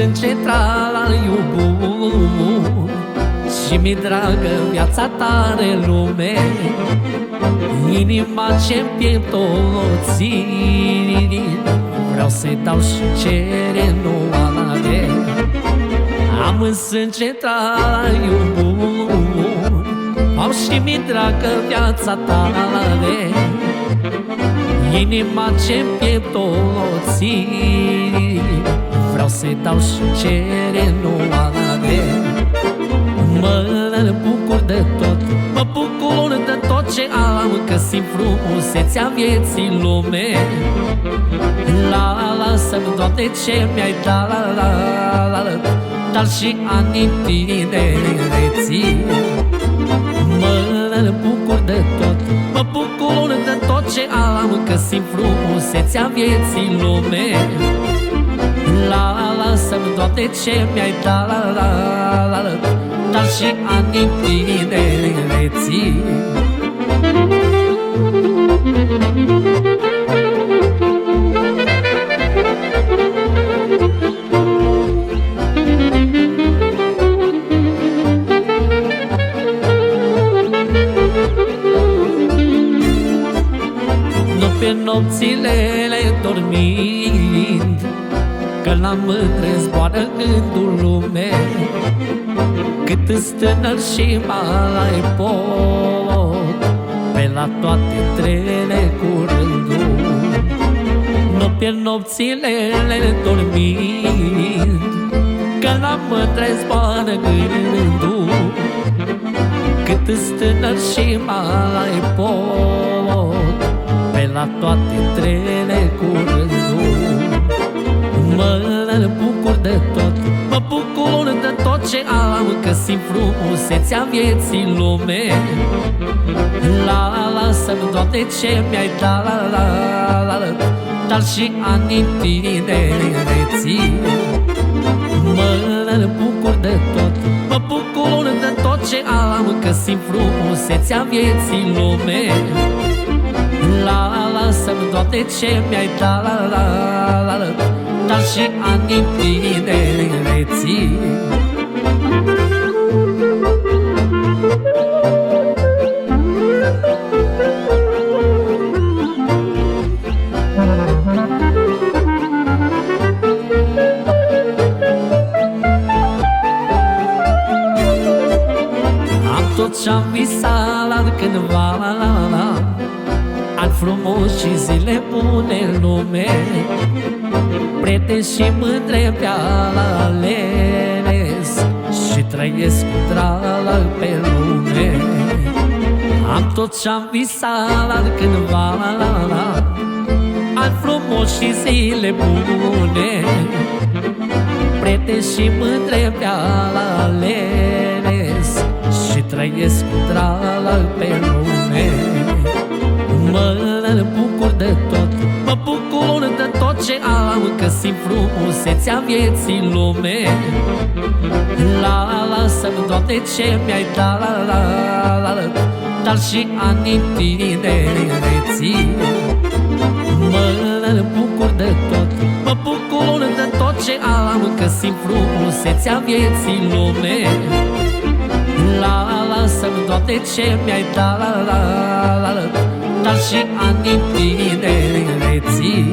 sânge traiu bun și mi dragă viața tare lume. Inima ce-mi piept o țin, vreau să-i dau și cere nuare. Am în sânge traiu bun, am și mi dragă viața tare. Inima ce-mi piept o țin, vreau să-i dau și cere nuare. Mă bucur de tot, mă bucur de tot ce am, că simt frumusețea vieții lume. Lasă-mi, Doamne, ce mi-ai dat, dar și anii tinereții. Mă bucur de tot, mă bucur de tot ce am, că simt frumusețea vieții lume. Lasă-mi, Doamne, ce mi-ai dat, dar și anii tinereții. Nu pe nopțile dormind, că la mândre zboară gândul lume. Cât-s tânăr și mai pot, pe la toate trele cu rândul. Nu pierd nopțile dormind, că la mândre zboară gândul. Cât-s tânăr și mai pot, pe la toate trele cu rândul. Mă bucur de tot, mă bucur de tot ce am, că simt frumusețea vieții lume. Lasă-mi, Doamne, ce mi-ai dat, dar și anii tinereții. Mă bucur de tot, mă bucur de tot ce am, că simt frumusețea vieții lume. Lasă-mi, Doamne, ce mi-ai dat, dar și anii tinereții. Am tot ce-am visat cândva, ani frumoși și zile bune în lume, prieteni și mândre pe ales, și trăiesc cu drag pe lume. Am tot ce-am visat cândva, ani frumoși și zile bune, prieteni și mândre pe ales, și trăiesc cu drag pe lume. Mă bucur de tot, mă bucur de tot ce am, că simt frumusețea vieții lume. Lasă-mi, Doamne, ce mi-ai dat, dar și anii tinereții. Mă bucur de tot, mă bucur de tot ce am, că simt frumusețea vieții lume. Lasă-mi, Doamne, ce mi-ai dat, dar și anii tinereții.